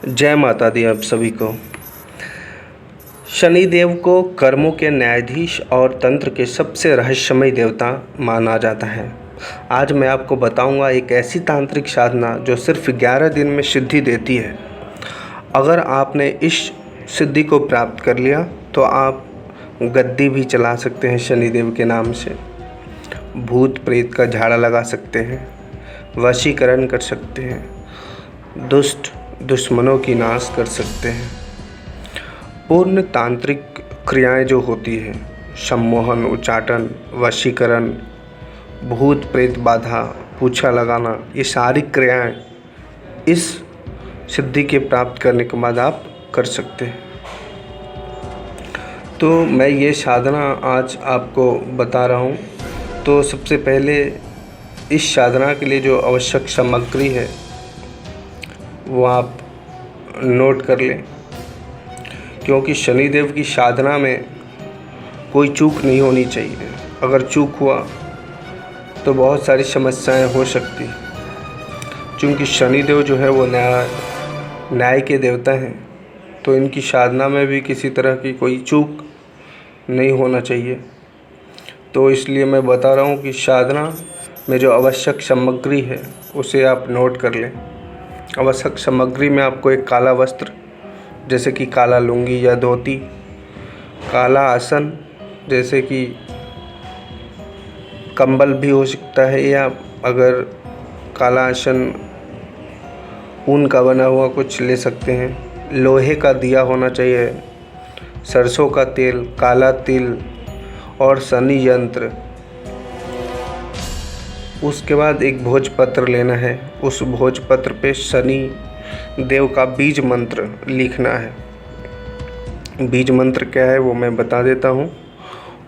जय माता दी आप सभी को। शनिदेव को कर्मों के न्यायाधीश और तंत्र के सबसे रहस्यमय देवता माना जाता है। आज मैं आपको बताऊंगा एक ऐसी तांत्रिक साधना जो सिर्फ 11 दिन में सिद्धि देती है। अगर आपने इस सिद्धि को प्राप्त कर लिया तो आप गद्दी भी चला सकते हैं शनिदेव के नाम से, भूत प्रेत का झाड़ा लगा सकते हैं, वशीकरण कर सकते हैं, दुष्ट दुश्मनों की नाश कर सकते हैं। पूर्ण तांत्रिक क्रियाएं जो होती है, सम्मोहन, उच्चाटन, वशीकरण, भूत प्रेत बाधा, पूछा लगाना, ये सारी क्रियाएं इस सिद्धि के प्राप्त करने के बाद आप कर सकते हैं। तो मैं ये साधना आज आपको बता रहा हूँ। तो सबसे पहले इस साधना के लिए जो आवश्यक सामग्री है वो आप नोट कर लें, क्योंकि शनिदेव की साधना में कोई चूक नहीं होनी चाहिए। अगर चूक हुआ तो बहुत सारी समस्याएं हो सकती, क्योंकि शनिदेव जो है वो न्याय के देवता हैं। तो इनकी साधना में भी किसी तरह की कोई चूक नहीं होना चाहिए। तो इसलिए मैं बता रहा हूँ कि साधना में जो आवश्यक सामग्री है उसे आप नोट कर लें। आवश्यक सामग्री में आपको एक काला वस्त्र, जैसे कि काला लुंगी या धोती, काला आसन जैसे कि कंबल भी हो सकता है, या अगर काला आसन ऊन का बना हुआ कुछ ले सकते हैं। लोहे का दिया होना चाहिए, सरसों का तेल, काला तिल और शनि यंत्र। उसके बाद एक भोजपत्र लेना है। उस भोजपत्र पे शनि देव का बीज मंत्र लिखना है। बीज मंत्र क्या है वो मैं बता देता हूँ।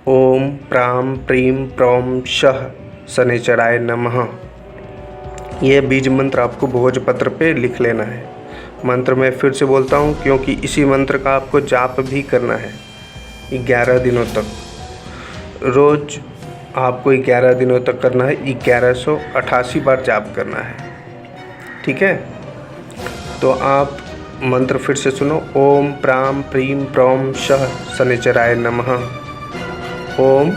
ओम प्राम प्रीम प्रौम शः शनिचराय नमः। यह बीज मंत्र आपको भोजपत्र पे लिख लेना है। मंत्र मैं फिर से बोलता हूँ, क्योंकि इसी मंत्र का आपको जाप भी करना है 11 दिनों तक। रोज़ आपको 11 दिनों तक करना है। 1188 बार जाप करना है, ठीक है। तो आप मंत्र फिर से सुनो। ओम प्राम प्रीम प्रौम शः शनिचराय नमः। ओम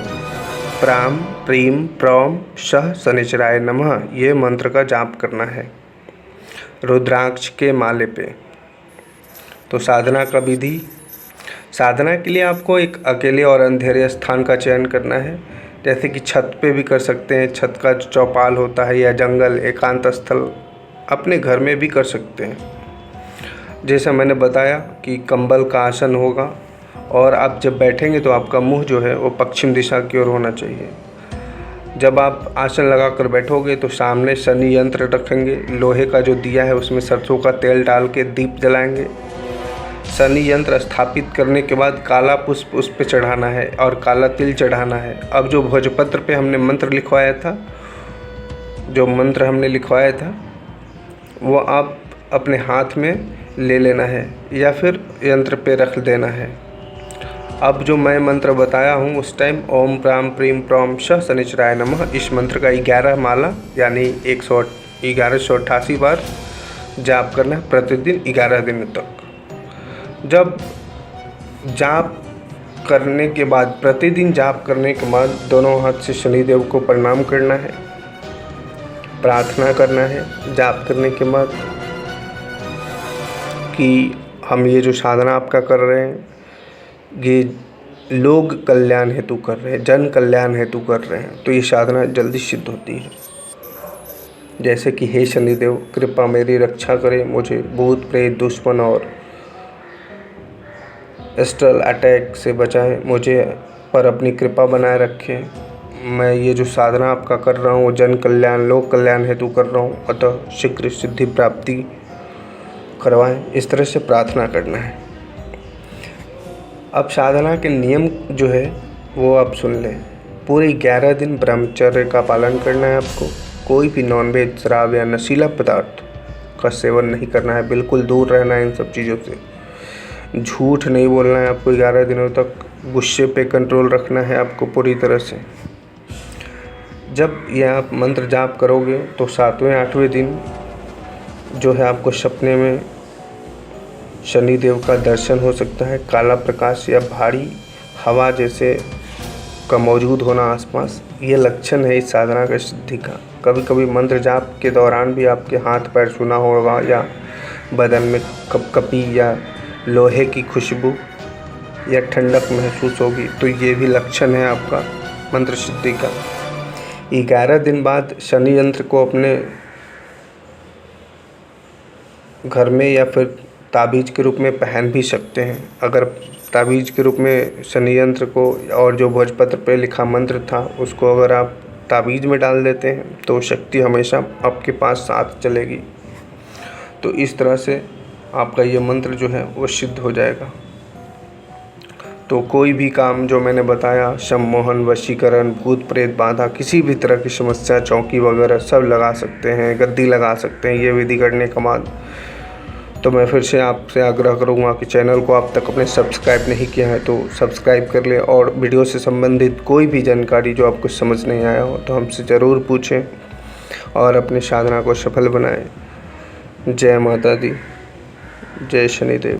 प्राम प्रीम प्रौम शः शनिचराय नमः। ये मंत्र का जाप करना है रुद्राक्ष के माले पे। तो साधना का विधि। साधना के लिए आपको एक अकेले और अंधेरे स्थान का चयन करना है, जैसे कि छत पे भी कर सकते हैं। छत का जो चौपाल होता है, या जंगल, एकांत स्थल, अपने घर में भी कर सकते हैं। जैसा मैंने बताया कि कंबल का आसन होगा, और आप जब बैठेंगे तो आपका मुंह जो है वो पश्चिम दिशा की ओर होना चाहिए। जब आप आसन लगाकर बैठोगे तो सामने शनि यंत्र रखेंगे। लोहे का जो दिया है उसमें सरसों का तेल डाल के दीप जलाएंगे। शनि यंत्र स्थापित करने के बाद काला पुष्प उस पे चढ़ाना है और काला तिल चढ़ाना है। अब जो भोजपत्र पे हमने मंत्र लिखवाया था, वो आप अपने हाथ में ले लेना है या फिर यंत्र पे रख देना है। अब जो मैं मंत्र बताया हूँ उस टाइम ओम प्राम प्रीम प्रौम शः शनिचराय नमः, इस मंत्र का 11 माला यानी 1188 बार जाप करना है प्रतिदिन 11 दिन तक। जब जाप करने के बाद, प्रतिदिन जाप करने के बाद दोनों हाथ से शनिदेव को प्रणाम करना है, प्रार्थना करना है जाप करने के बाद कि हम ये जो साधना आपका कर रहे हैं ये लोक कल्याण हेतु कर रहे हैं, जन कल्याण हेतु कर रहे हैं, तो ये साधना जल्दी सिद्ध होती है। जैसे कि हे शनिदेव, कृपा मेरी रक्षा करें, मुझे भूत प्रेत दुश्मन और एस्ट्रल अटैक से बचाएं, मुझे पर अपनी कृपा बनाए रखें। मैं ये जो साधना आपका कर रहा हूँ जन कल्याण लोक कल्याण हेतु कर रहा हूँ, अतः शीघ्र सिद्धि प्राप्ति करवाएं। इस तरह से प्रार्थना करना है। अब साधना के नियम जो है वो आप सुन लें। पूरे 11 दिन ब्रह्मचर्य का पालन करना है आपको। कोई भी नॉनवेज, शराब या नशीला पदार्थ का सेवन नहीं करना है। बिल्कुल दूर रहना है इन सब चीज़ों से। झूठ नहीं बोलना है आपको 11 दिनों तक। गुस्से पे कंट्रोल रखना है आपको पूरी तरह से। जब यह आप मंत्र जाप करोगे तो 7वें 8वें दिन जो है आपको सपने में शनिदेव का दर्शन हो सकता है। काला प्रकाश या भारी हवा जैसे का मौजूद होना आसपास, ये लक्षण है इस साधना की सिद्धि का। कभी कभी मंत्र जाप के दौरान भी आपके हाथ पैर सूना होगा या बदन में कपकपी या लोहे की खुशबू या ठंडक महसूस होगी, तो ये भी लक्षण है आपका मंत्र सिद्धि का। 11 दिन बाद शनि यंत्र को अपने घर में या फिर ताबीज़ के रूप में पहन भी सकते हैं। अगर ताबीज़ के रूप में शनि यंत्र को और जो भोजपत्र पे लिखा मंत्र था उसको अगर आप ताबीज़ में डाल देते हैं तो शक्ति हमेशा आपके पास साथ चलेगी। तो इस तरह से आपका ये मंत्र जो है वो सिद्ध हो जाएगा। तो कोई भी काम जो मैंने बताया, सम्मोहन, वशीकरण, भूत प्रेत बाधा, किसी भी तरह की समस्या, चौकी वगैरह सब लगा सकते हैं, गद्दी लगा सकते हैं ये विधि करने के बाद। तो मैं फिर से आपसे आग्रह करूंगा कि चैनल को आप तक अपने सब्सक्राइब नहीं किया है तो सब्सक्राइब कर ले, और वीडियो से संबंधित कोई भी जानकारी जो आपको समझ नहीं आया हो तो हमसे ज़रूर पूछें और अपनी साधना को सफल बनाएं। जय माता दी, जय शनिदेव।